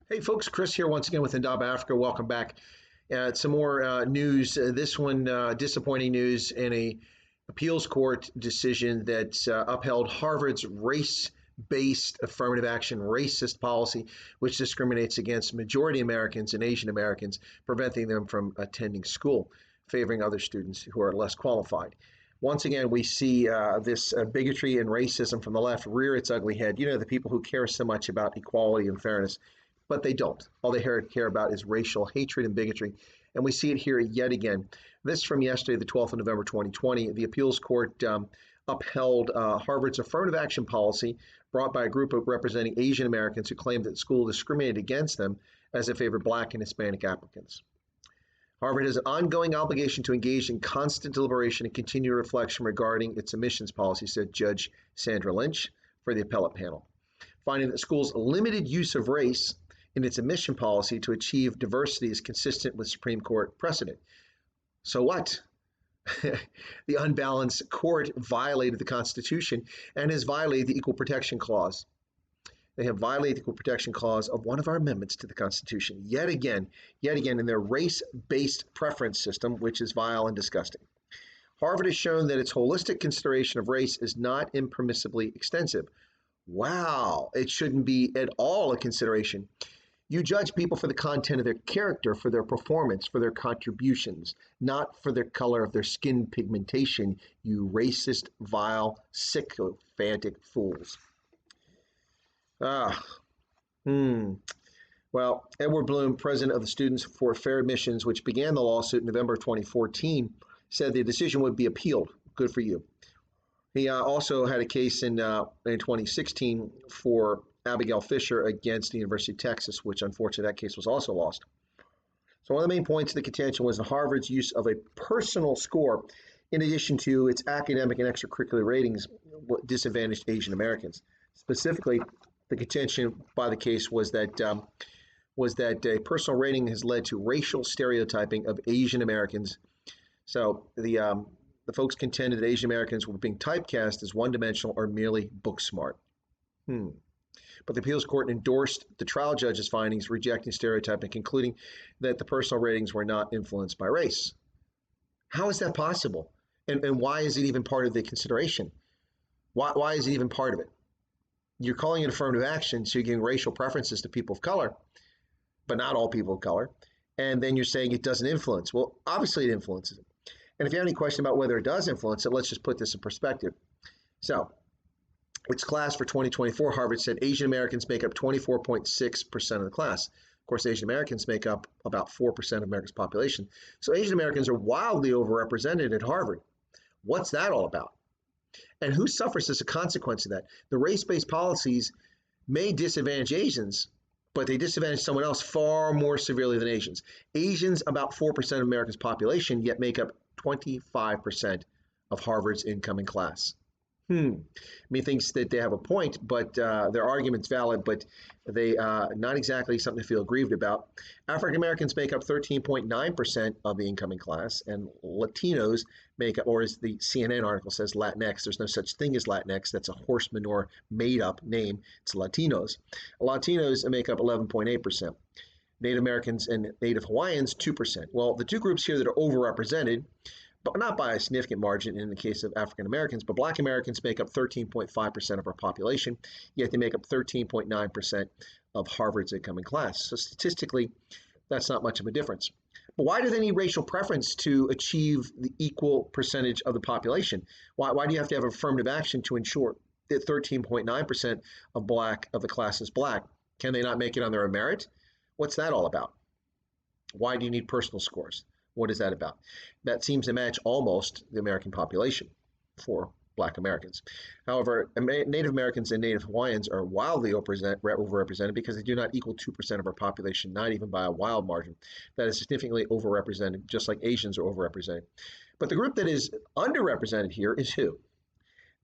Hey folks, Chris here once again with Indaba Africa. Welcome back. Some more news. This one, disappointing news in a appeals court decision that upheld Harvard's race-based affirmative action racist policy, which discriminates against majority Americans and Asian Americans, preventing them from attending school, favoring other students who are less qualified. Once again, we see this bigotry and racism from the left rear its ugly head. You know, the people who care so much about equality and fairness, but they don't. All they care about is racial hatred and bigotry. And we see it here yet again. This from yesterday, the 12th of November, 2020. The appeals court upheld Harvard's affirmative action policy brought by a group of representing Asian Americans who claimed that the school discriminated against them as it favored Black and Hispanic applicants. Harvard has an ongoing obligation to engage in constant deliberation and continued reflection regarding its admissions policy, said Judge Sandra Lynch for the appellate panel, finding that the school's limited use of race in its admission policy to achieve diversity is consistent with Supreme Court precedent. So what? The unbalanced court violated the Constitution and has violated the Equal Protection Clause. They have violated the Equal Protection Clause of one of our amendments to the Constitution, yet again, in their race-based preference system, which is vile and disgusting. Harvard has shown that its holistic consideration of race is not impermissibly extensive. Wow, it shouldn't be at all a consideration. You judge people for the content of their character, for their performance, for their contributions, not for their color of their skin pigmentation, you racist, vile, sycophantic fools. Well, Edward Bloom, president of the Students for Fair Admissions, which began the lawsuit in November 2014, said the decision would be appealed. Good for you. He also had a case in 2016 for Abigail Fisher against the University of Texas, which unfortunately that case was also lost. So one of the main points of the contention was Harvard's use of a personal score in addition to its academic and extracurricular ratings disadvantaged Asian Americans. Specifically, the contention by the case was that a personal rating has led to racial stereotyping of Asian Americans. So the folks contended that Asian Americans were being typecast as one-dimensional or merely book smart. But the appeals court endorsed the trial judge's findings, rejecting stereotyping, concluding that the personal ratings were not influenced by race. How is that possible? And why is it even part of the consideration? Why is it even part of it? You're calling it affirmative action, so you're giving racial preferences to people of color, but not all people of color. And then you're saying it doesn't influence. Well, obviously it influences it. And if you have any question about whether it does influence it, let's just put this in perspective. So, its class for 2024, Harvard said Asian Americans make up 24.6% of the class. Of course, Asian Americans make up about 4% of America's population. So Asian Americans are wildly overrepresented at Harvard. What's that all about? And who suffers as a consequence of that? The race-based policies may disadvantage Asians, but they disadvantage someone else far more severely than Asians. Asians, about 4% of America's population, yet make up 25% of Harvard's incoming class. Methinks that they have a point, but their argument's valid, but they not exactly something to feel aggrieved about. African Americans make up 13.9% of the incoming class, and Latinos make up, or as the CNN article says, Latinx. There's no such thing as Latinx. That's a horse manure made-up name. It's Latinos. Latinos make up 11.8%. Native Americans and Native Hawaiians, 2%. Well, the two groups here that are overrepresented, but not by a significant margin in the case of African Americans, but Black Americans make up 13.5% of our population, yet they make up 13.9% of Harvard's incoming class. So statistically, that's not much of a difference. But why do they need racial preference to achieve the equal percentage of the population? Why do you have to have affirmative action to ensure that 13.9% of the class is Black? Can they not make it on their own merit? What's that all about? Why do you need personal scores? What is that about? That seems to match almost the American population for Black Americans. However, Native Americans and Native Hawaiians are wildly overrepresented because they do not equal 2% of our population, not even by a wild margin. That is significantly overrepresented, just like Asians are overrepresented. But the group that is underrepresented here is who?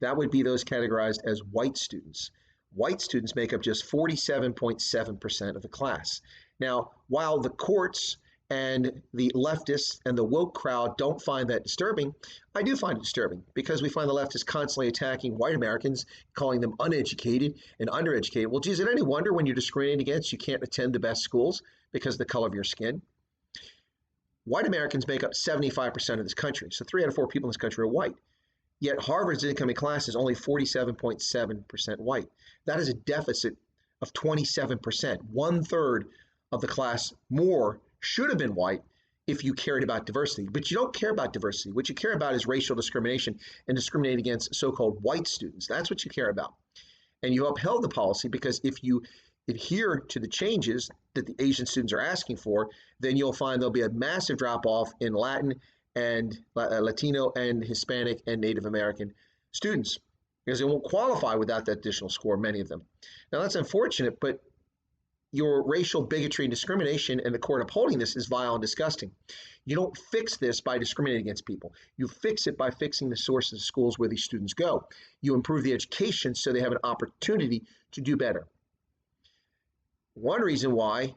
That would be those categorized as white students. White students make up just 47.7% of the class. Now, while the courts and the leftists and the woke crowd don't find that disturbing, I do find it disturbing because we find the leftists constantly attacking white Americans, calling them uneducated and undereducated. Well, geez, is it any wonder when you're discriminated against, you can't attend the best schools because of the color of your skin? White Americans make up 75% of this country. So 3 out of 4 people in this country are white. Yet Harvard's incoming class is only 47.7% white. That is a deficit of 27%. 1/3 of the class more should have been white if you cared about diversity. But you don't care about diversity. What you care about is racial discrimination and discriminating against so-called white students. That's what you care about. And you upheld the policy because if you adhere to the changes that the Asian students are asking for, then you'll find there'll be a massive drop-off in Latin and Latino and Hispanic and Native American students because they won't qualify without that additional score, many of them. Now, that's unfortunate, but your racial bigotry and discrimination and the court upholding this is vile and disgusting. You don't fix this by discriminating against people. You fix it by fixing the sources of schools where these students go. You improve the education so they have an opportunity to do better. One reason why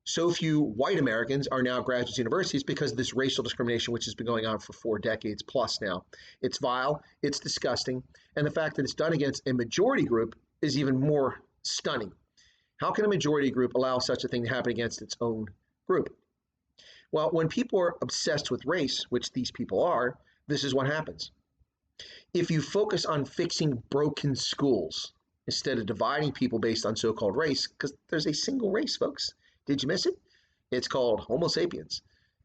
so few white Americans are now graduate universities because of this racial discrimination, which has been going on for 4 decades plus now. It's vile, it's disgusting, and the fact that it's done against a majority group is even more stunning. How can a majority group allow such a thing to happen against its own group? Well, when people are obsessed with race, which these people are, this is what happens. If you focus on fixing broken schools instead of dividing people based on so-called race, because there's a single race, folks. Did you miss it? It's called Homo sapiens.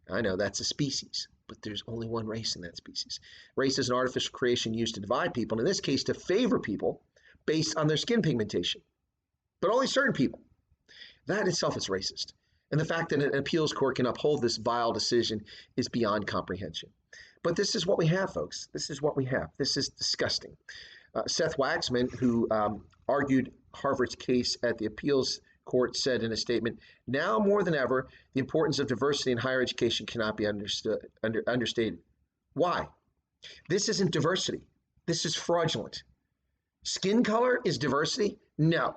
I know that's a species, but there's only one race in that species. Race is an artificial creation used to divide people, and in this case, to favor people based on their skin pigmentation. But only certain people. That itself is racist. And the fact that an appeals court can uphold this vile decision is beyond comprehension. But this is what we have, folks. This is what we have. This is disgusting. Seth Waxman, who argued Harvard's case at the appeals court, said in a statement, "Now more than ever, the importance of diversity in higher education cannot be understated." Why? This isn't diversity. This is fraudulent. Skin color is diversity? No.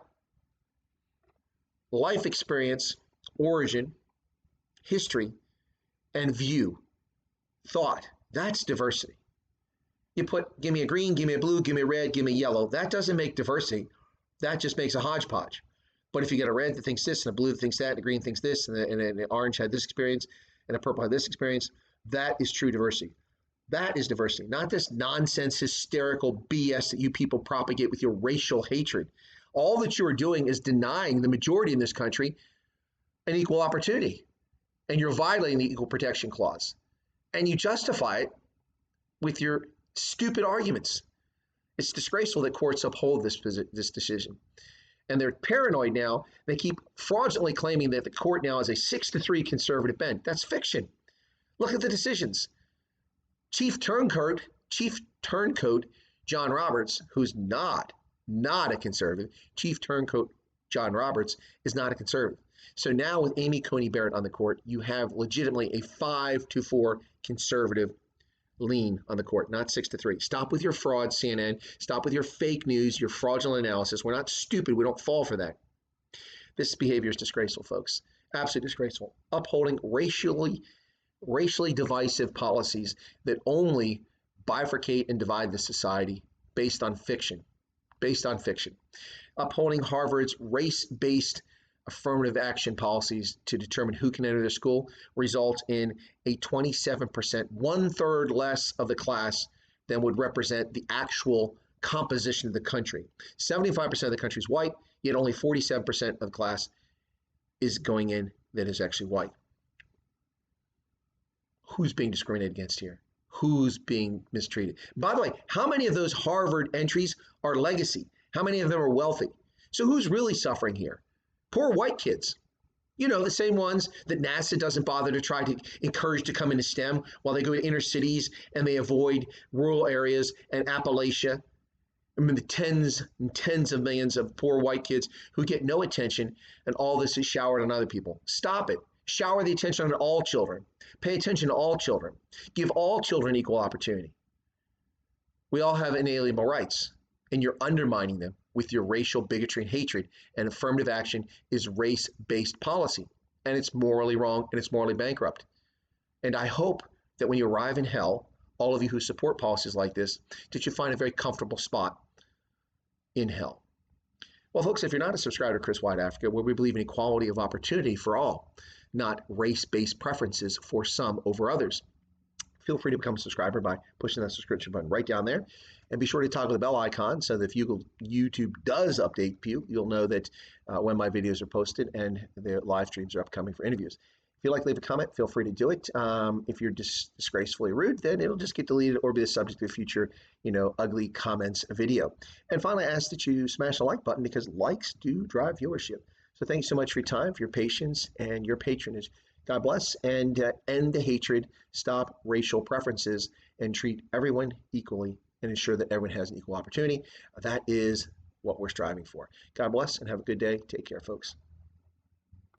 Life experience, origin, history, and view, thought, that's diversity. You put, give me a green, give me a blue, give me a red, give me a yellow. That doesn't make diversity. That just makes a hodgepodge. But if you get a red that thinks this, and a blue that thinks that, and a green thinks this, and an orange had this experience, and a purple had this experience, that is true diversity. That is diversity, not this nonsense, hysterical BS that you people propagate with your racial hatred. All that you are doing is denying the majority in this country an equal opportunity, and you're violating the Equal Protection Clause, and you justify it with your stupid arguments. It's disgraceful that courts uphold this decision. And they're paranoid now. They keep fraudulently claiming that the court now has a 6-3 conservative bent. That's fiction. Look at the decisions. Chief Turncoat John Roberts, who's not a conservative, Chief Turncoat John Roberts is not a conservative. So now with Amy Coney Barrett on the court, you have legitimately a 5-4 conservative lean on the court, not 6-3. Stop with your fraud, CNN. Stop with your fake news, your fraudulent analysis. We're not stupid. We don't fall for that. This behavior is disgraceful, folks. Absolutely disgraceful. Upholding racially divisive policies that only bifurcate and divide the society based on fiction. Upholding Harvard's race-based affirmative action policies to determine who can enter the school results in a 27%, 1/3 less of the class than would represent the actual composition of the country. 75% of the country is white, yet only 47% of the class is going in that is actually white. Who's being discriminated against here? Who's being mistreated? By the way, how many of those Harvard entries are legacy? How many of them are wealthy? So who's really suffering here? Poor white kids. You know, the same ones that NASA doesn't bother to try to encourage to come into STEM while they go to inner cities and they avoid rural areas and Appalachia. I mean, the tens and tens of millions of poor white kids who get no attention, and all this is showered on other people. Stop it. Shower the attention on all children. Pay attention to all children. Give all children equal opportunity. We all have inalienable rights, and you're undermining them with your racial bigotry and hatred, and affirmative action is race-based policy. and it's morally wrong, and it's morally bankrupt. And I hope that when you arrive in hell, all of you who support policies like this, that you find a very comfortable spot in hell. Well, folks, if you're not a subscriber to Chris White Africa, where we believe in equality of opportunity for all, not race-based preferences for some over others, feel free to become a subscriber by pushing that subscription button right down there. And be sure to toggle the bell icon so that if YouTube does update you, you'll know that when my videos are posted and the live streams are upcoming for interviews. If you'd like to leave a comment, feel free to do it. If you're disgracefully rude, then it'll just get deleted or be the subject of a future, ugly comments video. And finally, I ask that you smash the like button because likes do drive viewership. So thanks so much for your time, for your patience, and your patronage. God bless, and end the hatred, stop racial preferences, and treat everyone equally and ensure that everyone has an equal opportunity. That is what we're striving for. God bless and have a good day. Take care, folks.